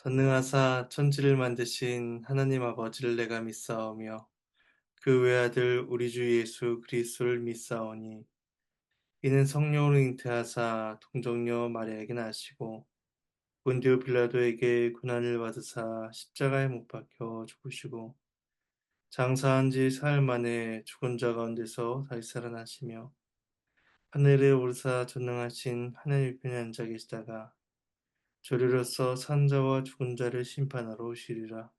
전능하사 천지를 만드신 하나님 아버지를 내가 믿사오며 그 외아들 우리 주 예수 그리스도를 믿사오니 이는 성령으로 잉태하사 동정녀 마리아에게 나시고 본디오 빌라도에게 고난을 받으사 십자가에 못 박혀 죽으시고 장사한 지 사흘 만에 죽은 자 가운데서 다시 살아나시며 하늘에 오르사 전능하신 하나님 편에 앉아 계시다가 저리로서 산 자와 죽은 자를 심판하러 오시리라.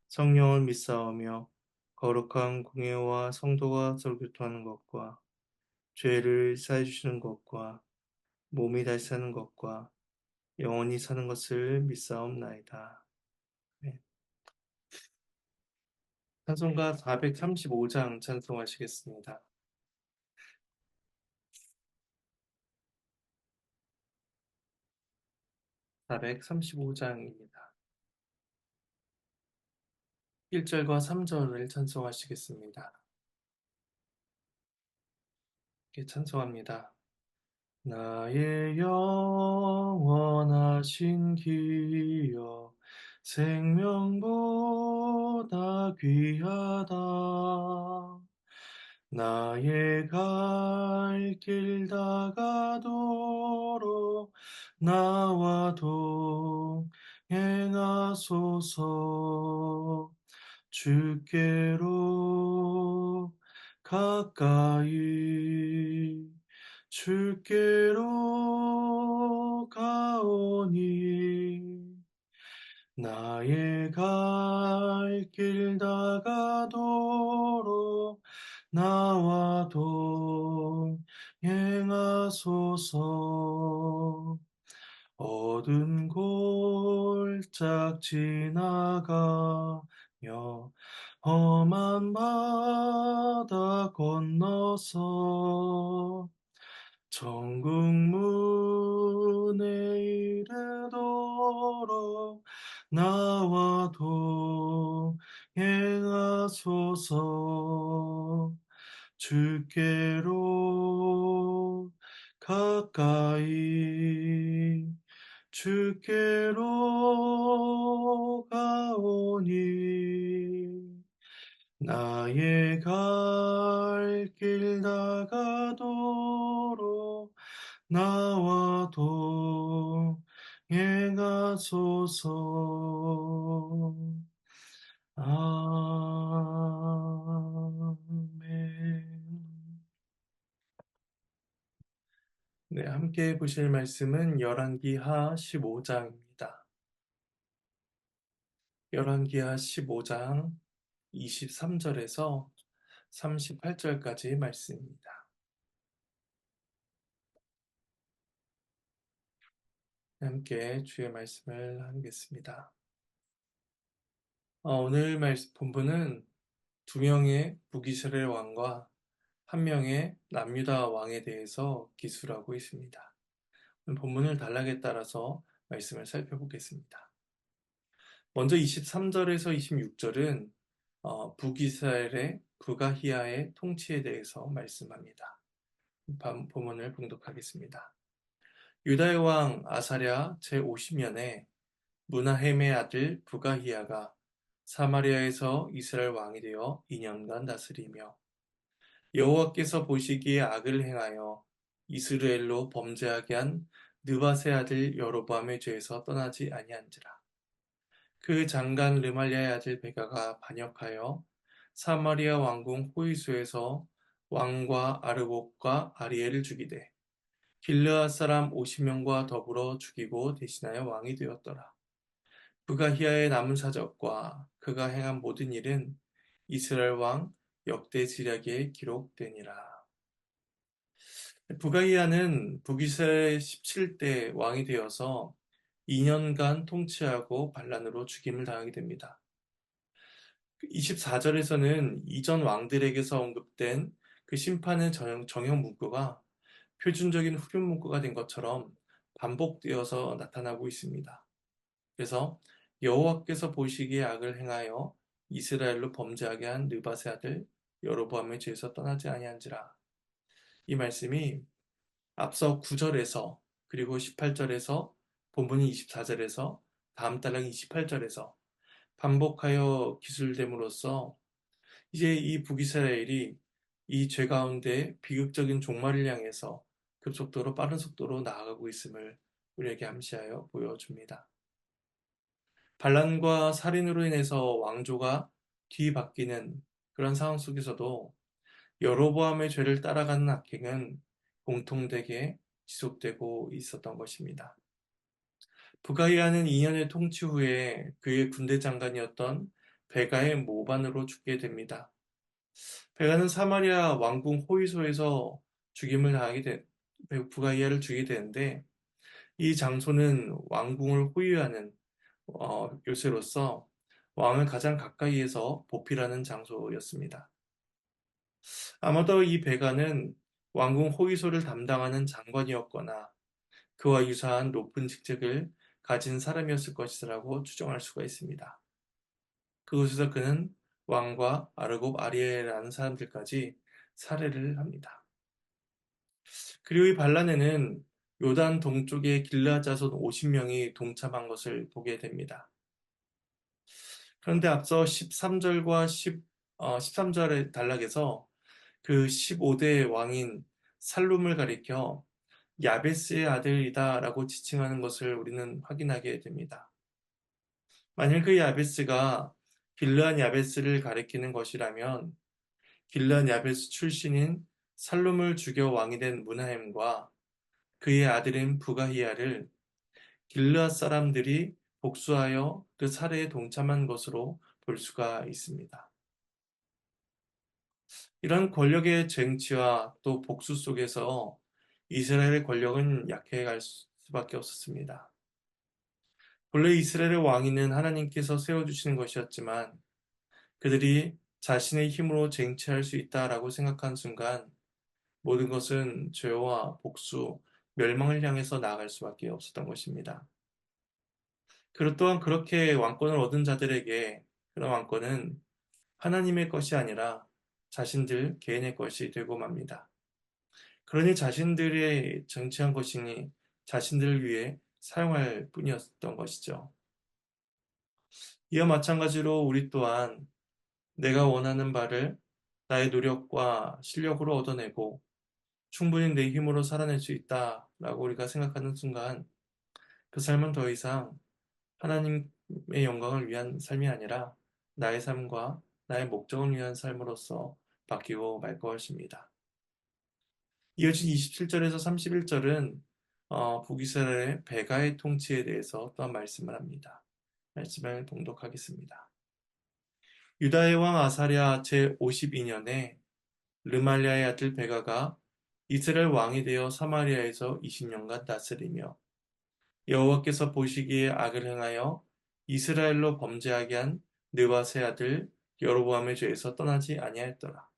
성령을 믿사오며 거룩한 공예와 성도가 서로 교통하는 것과 죄를 사해 주시는 것과 몸이 다시 사는 것과 영원히 사는 것을 믿사옵나이다. 네. 찬송가 435장 찬송하시겠습니다. 435장입니다. 1절과 3절을 찬송하시겠습니다. 이렇게 찬송합니다. 나의 영원하신 기여 생명보다 귀하다. 나의 갈 길 다가도록 나와 동행하소서. 주께로 가까이 주께로 가오니 나의 갈 길 다가도록 나와 동행하소서. 어두운 골짝 지나가며 험한 바다 건너서 천국 문에 이르도록 나와 동행하소서. 주께로 가까이 주께로 가오니 나의 갈 길 다가도록 나와 동행하소서. 아멘. 네, 함께 보실 말씀은 열왕기하 15장입니다. 열왕기하 15장 23절에서 38절까지 말씀입니다. 함께 주의 말씀을 하겠습니다. 오늘 본문은 두 명의 북이스라엘 왕과 한 명의 남유다 왕에 대해서 기술하고 있습니다. 본문을 단락에 따라서 말씀을 살펴보겠습니다. 먼저 23절에서 26절은 북이스라엘의 부가히야의 통치에 대해서 말씀합니다. 본문을 봉독하겠습니다. 유다의 왕 아사랴 제50년에 문하햄의 아들 부가히야가 사마리아에서 이스라엘 왕이 되어 2년간 다스리며 여호와께서 보시기에 악을 행하여 이스라엘로 범죄하게 한 느밧의 아들 여로보암의 죄에서 떠나지 아니한지라. 그 장관 르말리아의 아들 베가가 반역하여 사마리아 왕궁 호위소에서 왕과 아르봇과 아리엘을 죽이되 길르앗 사람 50명과 더불어 죽이고 대신하여 왕이 되었더라. 부가히야의 남은 사적과 그가 행한 모든 일은 이스라엘 왕 역대 지략에 기록되니라. 부가히야는 북이스라엘 17대 왕이 되어서 2년간 통치하고 반란으로 죽임을 당하게 됩니다. 24절에서는 이전 왕들에게서 언급된 그 심판의 정형 문구가 표준적인 후륜 문구가 된 것처럼 반복되어서 나타나고 있습니다. 그래서 여호와께서 보시기에 악을 행하여 이스라엘로 범죄하게 한 느밧의 아들 여로보암의 죄에서 떠나지 아니한지라. 이 말씀이 앞서 9절에서 그리고 18절에서 본문이 24절에서 다음 달랑 28절에서 반복하여 기술됨으로써 이제 이 북이스라엘이 이 죄 가운데 비극적인 종말을 향해서 급속도로 빠른 속도로 나아가고 있음을 우리에게 암시하여 보여줍니다. 반란과 살인으로 인해서 왕조가 뒤바뀌는 그런 상황 속에서도 여로보암의 죄를 따라가는 악행은 공통되게 지속되고 있었던 것입니다. 부가이아는 2년의 통치 후에 그의 군대 장관이었던 베가의 모반으로 죽게 됩니다. 베가는 사마리아 왕궁 호위소에서 죽임을 당하게 부가이아를 죽이게 되는데 이 장소는 왕궁을 호위하는 요새로서 왕을 가장 가까이에서 보필하는 장소였습니다. 아마도 이 베가는 왕궁 호위소를 담당하는 장관이었거나 그와 유사한 높은 직책을 가진 사람이었을 것이라고 추정할 수가 있습니다. 그곳에서 그는 왕과 아르곱 아리에라는 사람들까지 살해를 합니다. 그리고 이 반란에는 요단 동쪽의 길르앗 자손 50명이 동참한 것을 보게 됩니다. 그런데 앞서 13절과 13절의 단락에서 그 15대 왕인 살룸을 가리켜 야베스의 아들이다라고 지칭하는 것을 우리는 확인하게 됩니다. 만일 그 야베스가 길르앗 야베스를 가리키는 것이라면 길르앗 야베스 출신인 살룸을 죽여 왕이 된 무나햄과 그의 아들인 부가히야를 길르앗 사람들이 복수하여 그 살해에 동참한 것으로 볼 수가 있습니다. 이런 권력의 쟁취와 또 복수 속에서 이스라엘의 권력은 약해갈 수밖에 없었습니다. 본래 이스라엘의 왕위는 하나님께서 세워주시는 것이었지만 그들이 자신의 힘으로 쟁취할 수 있다라고 생각한 순간 모든 것은 죄와 복수, 멸망을 향해서 나아갈 수밖에 없었던 것입니다. 그리고 또한 그렇게 왕권을 얻은 자들에게 그런 왕권은 하나님의 것이 아니라 자신들 개인의 것이 되고 맙니다. 그러니 자신들의 정치한 것이니 자신들을 위해 사용할 뿐이었던 것이죠. 이와 마찬가지로 우리 또한 내가 원하는 바를 나의 노력과 실력으로 얻어내고 충분히 내 힘으로 살아낼 수 있다라고 우리가 생각하는 순간 그 삶은 더 이상 하나님의 영광을 위한 삶이 아니라 나의 삶과 나의 목적을 위한 삶으로서 바뀌고 말 것입니다. 이어진 27절에서 31절은 북이스라엘의 베가의 통치에 대해서 또한 말씀을 합니다. 말씀을 봉독하겠습니다. 유다의 왕 아사랴 제52년에 르말리아의 아들 베가가 이스라엘 왕이 되어 사마리아에서 20년간 다스리며 여호와께서 보시기에 악을 행하여 이스라엘로 범죄하게 한 느바세 아들 여로보암의 죄에서 떠나지 아니하였더라.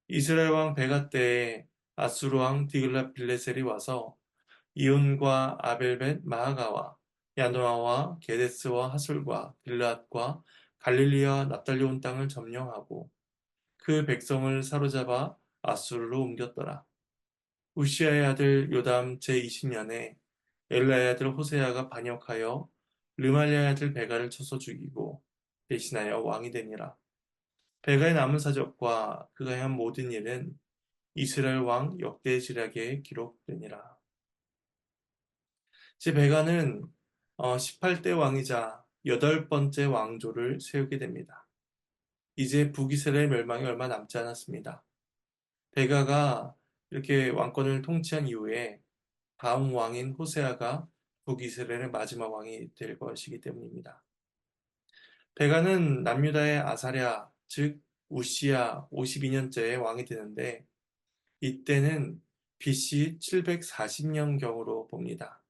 이스라엘 왕 베가 때에 아수르 왕 디글랏 빌레셀이 와서 이온과 아벨벳 마하가와 야노아와 게데스와 하술과 길르앗과 갈릴리와 납달리 온 땅을 점령하고 그 백성을 사로잡아 아수르로 옮겼더라. 우시아의 아들 요담 제20년에 엘라의 아들 호세아가 반역하여 르말리아의 아들 베가를 쳐서 죽이고 대신하여 왕이 되니라. 베가의 남은 사적과 그가 한 모든 일은 이스라엘 왕 역대지략에 기록되니라. 제 베가는 18대 왕이자 8번째 왕조를 세우게 됩니다. 이제 북이스라엘 멸망이 얼마 남지 않았습니다. 베가가 이렇게 왕권을 통치한 이후에 다음 왕인 호세아가 북이스라엘의 마지막 왕이 될 것이기 때문입니다. 베가는 남유다의 아사랴, 즉 우시야 52년째에 왕이 되는데 이때는 BC 740년경으로 봅니다.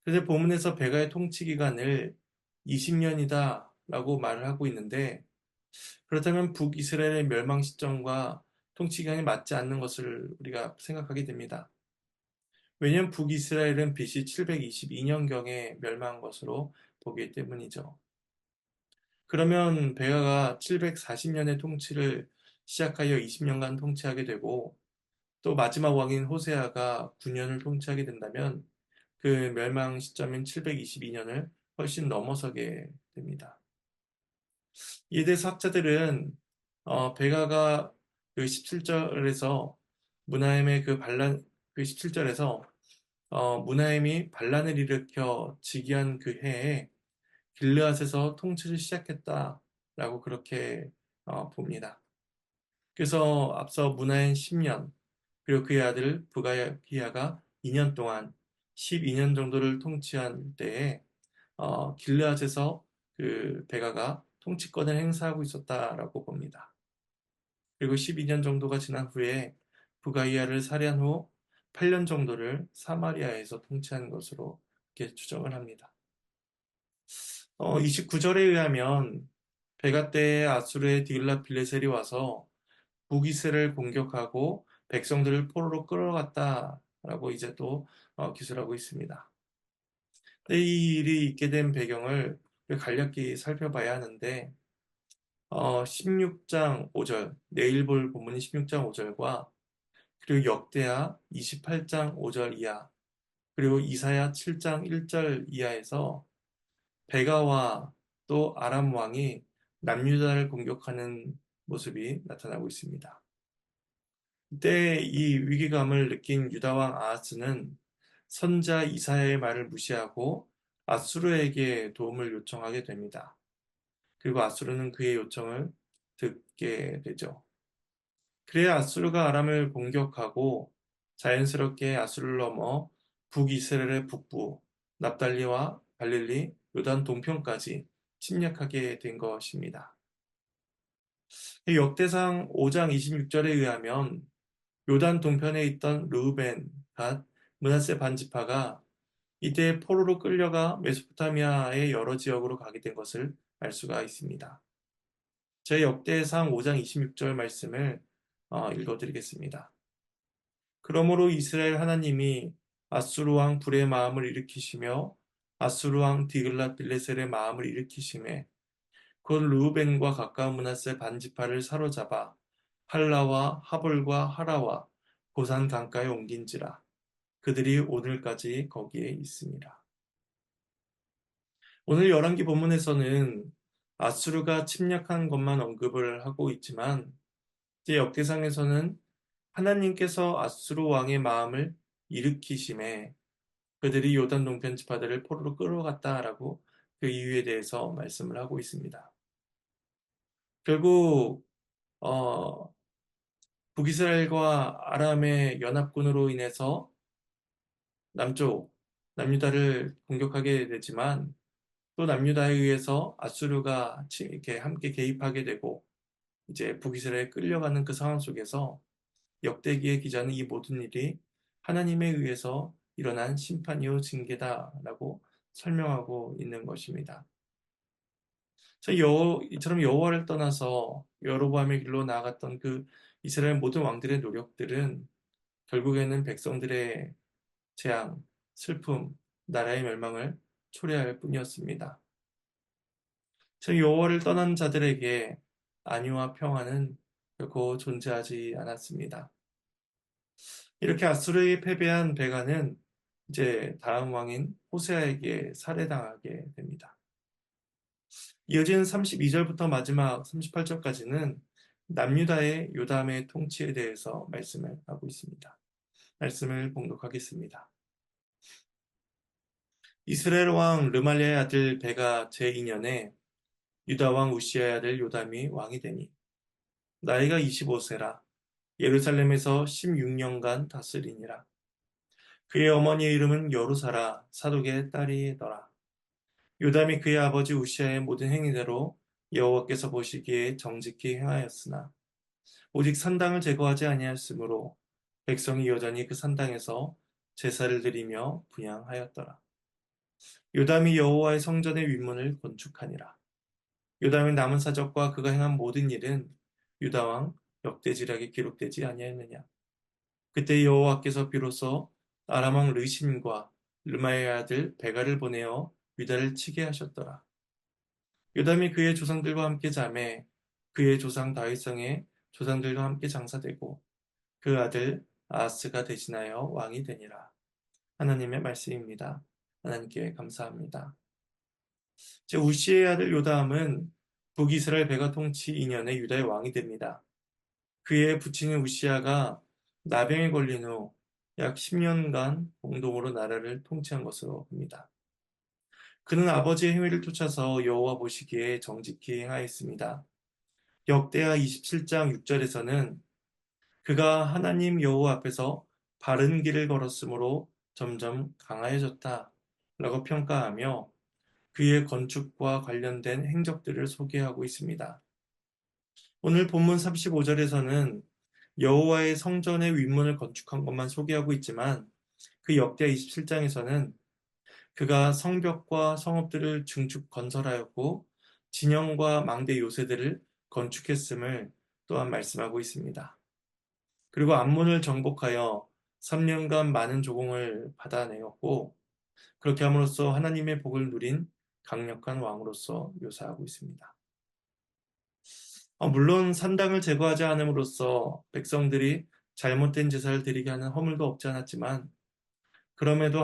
그래서 본문에서 베가의 통치 기간을 20년이다 라고 말을 하고 있는데 그렇다면 북이스라엘의 멸망 시점과 통치 기간이 맞지 않는 것을 우리가 생각하게 됩니다. 왜냐하면 북이스라엘은 BC 722년경에 멸망한 것으로 보기 때문이죠. 그러면 베가가 740년의 통치를 시작하여 20년간 통치하게 되고 또 마지막 왕인 호세아가 9년을 통치하게 된다면 그 멸망 시점인 722년을 훨씬 넘어서게 됩니다. 이에 대해서 학자들은 베가가 그 17절에서 문하임의 그 반란 그 17절에서 문하임이 반란을 일으켜 즉위한 그 해에 길르앗에서 통치를 시작했다라고 그렇게 봅니다. 그래서 앞서 문하임 10년 그리고 그의 아들 부가야가 2년 동안 12년 정도를 통치한 때에 길르앗에서 그 베가가 통치권을 행사하고 있었다라고 봅니다. 그리고 12년 정도가 지난 후에 부가이아를 살해한 후 8년 정도를 사마리아에서 통치한 것으로 이렇게 추정을 합니다. 29절에 의하면 베가 때에 아수르의 디글랏 빌레셀이 와서 북이스라엘을 공격하고 백성들을 포로로 끌어갔다라고 이제 또 기술하고 있습니다. 이 일이 있게 된 배경을 간략히 살펴봐야 하는데 16장 5절, 내일 볼 본문이 16장 5절과 그리고 역대하 28장 5절 이하, 그리고 이사야 7장 1절 이하에서 베가와 또 아람 왕이 남유다를 공격하는 모습이 나타나고 있습니다. 이때 이 위기감을 느낀 유다 왕 아하스는 선자 이사야의 말을 무시하고 아수르에게 도움을 요청하게 됩니다. 그리고 아수르는 그의 요청을 듣게 되죠. 그래야 아수르가 아람을 공격하고 자연스럽게 아수르를 넘어 북이스라엘의 북부, 납달리와 갈릴리, 요단 동편까지 침략하게 된 것입니다. 역대상 5장 26절에 의하면 요단 동편에 있던 르우벤, 갓, 므낫세 반지파가 이때 포로로 끌려가 메소포타미아의 여러 지역으로 가게 된 것을 알 수가 있습니다. 제 역대상 5장 26절 말씀을 읽어드리겠습니다. 그러므로 이스라엘 하나님이 아수르 왕 불의 마음을 일으키시며 아수르 왕 디글랏 빌레셀의 마음을 일으키심에 곧 르우벤과 가까운 므낫세 반지파를 사로잡아 할라와 하볼과 하라와 고산 강가에 옮긴지라 그들이 오늘까지 거기에 있습니다. 오늘 열왕기 본문에서는 아수르가 침략한 것만 언급을 하고 있지만 이제 역대상에서는 하나님께서 아수르 왕의 마음을 일으키심에 그들이 요단 동편 지파들을 포로로 끌어갔다라고 그 이유에 대해서 말씀을 하고 있습니다. 결국 북이스라엘과 아람의 연합군으로 인해서 남쪽 남유다를 공격하게 되지만 또 남유다에 의해서 아수르가 이렇게 함께 개입하게 되고 이제 북이스라엘에 끌려가는 그 상황 속에서 역대기의 기자는 이 모든 일이 하나님에 의해서 일어난 심판이요 징계다라고 설명하고 있는 것입니다. 이처럼 여호와를 떠나서 여로보암의 길로 나아갔던 그 이스라엘 모든 왕들의 노력들은 결국에는 백성들의 재앙, 슬픔, 나라의 멸망을 초래할 뿐이었습니다. 여호와를 떠난 자들에게 안위와 평안은 결코 존재하지 않았습니다. 이렇게 아수르에게 패배한 베가는 이제 다음 왕인 호세아에게 살해당하게 됩니다. 이어지는 32절부터 마지막 38절까지는 남유다의 요담의 통치에 대해서 말씀을 하고 있습니다. 말씀을 봉독하겠습니다. 이스라엘 왕 르말리아의 아들 베가 제2년에 유다 왕 우시아의 아들 요담이 왕이 되니 나이가 25세라 예루살렘에서 16년간 다스리니라. 그의 어머니의 이름은 여루사라 사독의 딸이더라. 요담이 그의 아버지 우시아의 모든 행위대로 여호와께서 보시기에 정직히 행하였으나 오직 산당을 제거하지 아니하였으므로 백성이 여전히 그 산당에서 제사를 드리며 분향하였더라. 요담이 여호와의 성전의 윗문을 건축하니라. 요담의 남은 사적과 그가 행한 모든 일은 유다 왕 역대지략에 기록되지 아니하였느냐. 그때 여호와께서 비로소 아람 왕 르심과 르마의 아들 베가를 보내어 유다를 치게 하셨더라. 요담이 그의 조상들과 함께 자매 그의 조상 다윗성의 조상들과 함께 장사되고 그 아들 아하스가 대신하여 왕이 되니라. 하나님의 말씀입니다. 하나님께 감사합니다. 우시의 아들 요담은 북이스라엘 베가 통치 2년에 유다의 왕이 됩니다. 그의 부친인 우시아가 나병에 걸린 후 약 10년간 공동으로 나라를 통치한 것으로 봅니다. 그는 아버지의 행위를 쫓아서 여호와 보시기에 정직히 행하였습니다. 역대하 27장 6절에서는 그가 하나님 여호와 앞에서 바른 길을 걸었으므로 점점 강하여졌다 라고 평가하며 그의 건축과 관련된 행적들을 소개하고 있습니다. 오늘 본문 35절에서는 여호와의 성전의 윗문을 건축한 것만 소개하고 있지만 그 역대 27장에서는 그가 성벽과 성읍들을 증축 건설하였고 진영과 망대 요새들을 건축했음을 또한 말씀하고 있습니다. 그리고 앞문을 정복하여 3년간 많은 조공을 받아내었고 그렇게 함으로써 하나님의 복을 누린 강력한 왕으로서 묘사하고 있습니다. 물론 산당을 제거하지 않음으로써 백성들이 잘못된 제사를 드리게 하는 허물도 없지 않았지만 그럼에도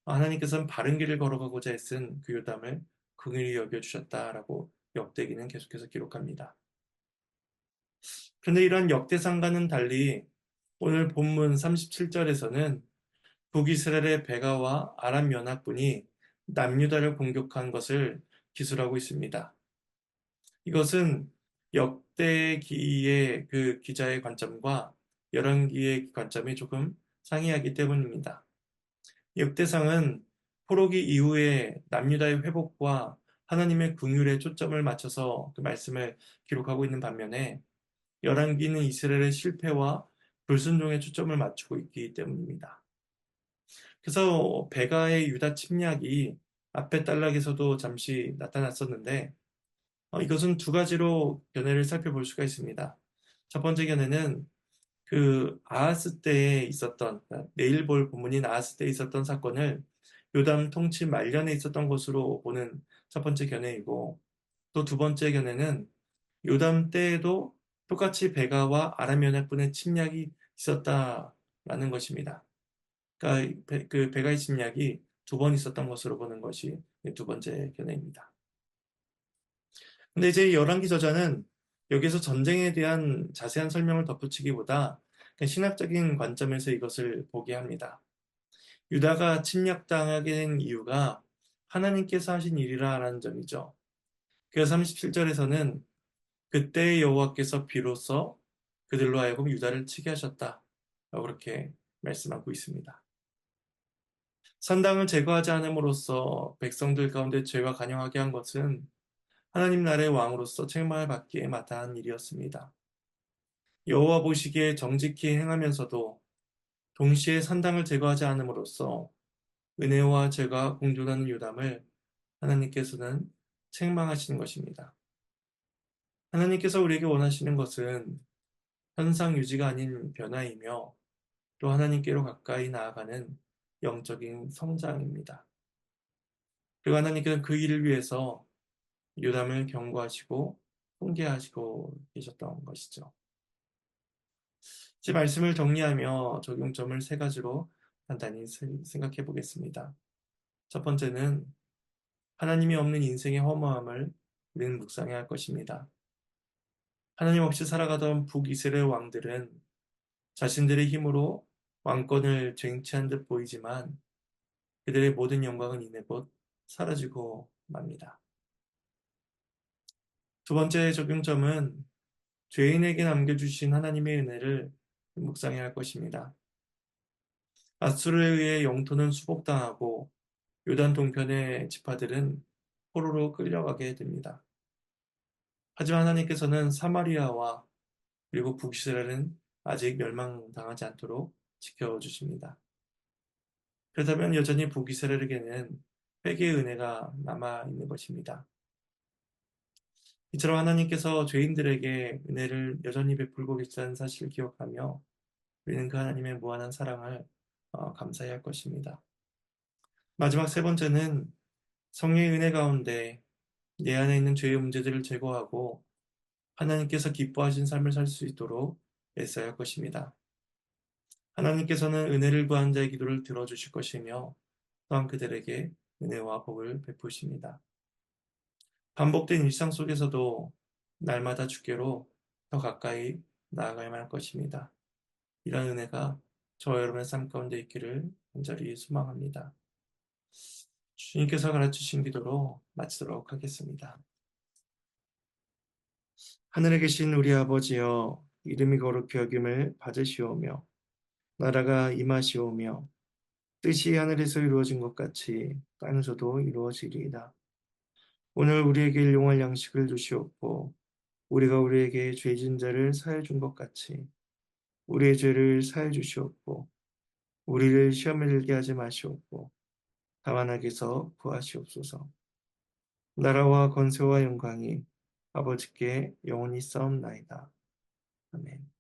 하나님께서는 바른 길을 걸어가고자 애쓴 그 요담을 긍휼히 여겨주셨다라고 역대기는 계속해서 기록합니다. 그런데 이런 역대상과는 달리 오늘 본문 37절에서는 북이스라엘의 베가와 아람 연합군이 남유다를 공격한 것을 기술하고 있습니다. 이것은 역대기의 그 기자의 관점과 열왕기의 관점이 조금 상이하기 때문입니다. 역대상은 포로기 이후에 남유다의 회복과 하나님의 긍휼에 초점을 맞춰서 그 말씀을 기록하고 있는 반면에 열왕기는 이스라엘의 실패와 불순종에 초점을 맞추고 있기 때문입니다. 그래서 베가의 유다 침략이 앞의 단락에서도 잠시 나타났었는데 이것은 두 가지로 견해를 살펴볼 수가 있습니다. 첫 번째 견해는 그 아하스 때에 있었던 내일 볼 본문인 아하스 때에 있었던 사건을 요담 통치 말년에 있었던 것으로 보는 첫 번째 견해이고 또 두 번째 견해는 요담 때에도 똑같이 베가와 아람 연합군의 침략이 있었다라는 것입니다. 그러니까 그 베가의 침략이 두 번 있었던 것으로 보는 것이 두 번째 견해입니다. 근데 이제 열왕기 저자는 여기서 전쟁에 대한 자세한 설명을 덧붙이기보다 그냥 신학적인 관점에서 이것을 보게 합니다. 유다가 침략당하게 된 이유가 하나님께서 하신 일이라는 점이죠. 그래서 37절에서는 그때 여호와께서 비로소 그들로 하여금 유다를 치게 하셨다. 라고 그렇게 말씀하고 있습니다. 산당을 제거하지 않음으로써 백성들 가운데 죄가 간영하게 한 것은 하나님 나라의 왕으로서 책망을 받기에 마땅한 일이었습니다. 여호와 보시기에 정직히 행하면서도 동시에 산당을 제거하지 않음으로써 은혜와 죄가 공존하는 요담을 하나님께서는 책망하시는 것입니다. 하나님께서 우리에게 원하시는 것은 현상 유지가 아닌 변화이며 또 하나님께로 가까이 나아가는 영적인 성장입니다. 그리고 하나님께서는 그 일을 위해서 요담을 경고하시고 훈계하시고 계셨던 것이죠. 제 말씀을 정리하며 적용점을 세 가지로 간단히 생각해 보겠습니다. 첫 번째는 하나님이 없는 인생의 허무함을 우리는 묵상해야 할 것입니다. 하나님 없이 살아가던 북이스라엘 왕들은 자신들의 힘으로 왕권을 쟁취한 듯 보이지만 그들의 모든 영광은 이내 곧 사라지고 맙니다. 두 번째 적용점은 죄인에게 남겨주신 하나님의 은혜를 묵상해야 할 것입니다. 아수르에 의해 영토는 수복당하고 요단 동편의 지파들은 포로로 끌려가게 됩니다. 하지만 하나님께서는 사마리아와 그리고 북이스라엘은 아직 멸망당하지 않도록 지켜주십니다. 그렇다면 여전히 북이스라엘에게는 회개의 은혜가 남아있는 것입니다. 이처럼 하나님께서 죄인들에게 은혜를 여전히 베풀고 계시다는 사실을 기억하며 우리는 그 하나님의 무한한 사랑을 감사해야 할 것입니다. 마지막 세 번째는 성령의 은혜 가운데 내 안에 있는 죄의 문제들을 제거하고 하나님께서 기뻐하신 삶을 살 수 있도록 애써야 할 것입니다. 하나님께서는 은혜를 구한 자의 기도를 들어주실 것이며 또한 그들에게 은혜와 복을 베푸십니다. 반복된 일상 속에서도 날마다 주께로 더 가까이 나아가야만 할 것입니다. 이런 은혜가 저와 여러분의 삶 가운데 있기를 간절히 소망합니다. 주님께서 가르치신 기도로 마치도록 하겠습니다. 하늘에 계신 우리 아버지여, 이름이 거룩히 여김을 받으시오며 나라가 임하시오며 뜻이 하늘에서 이루어진 것 같이 땅에서도 이루어지리이다. 오늘 우리에게 일용할 양식을 주시옵고 우리가 우리에게 죄 진 자를 사해 준 것 같이 우리의 죄를 사해 주시옵고 우리를 시험에 들게 하지 마시옵고 다만 악에서 구하시옵소서. 나라와 권세와 영광이 아버지께 영원히 싸움나이다. 아멘.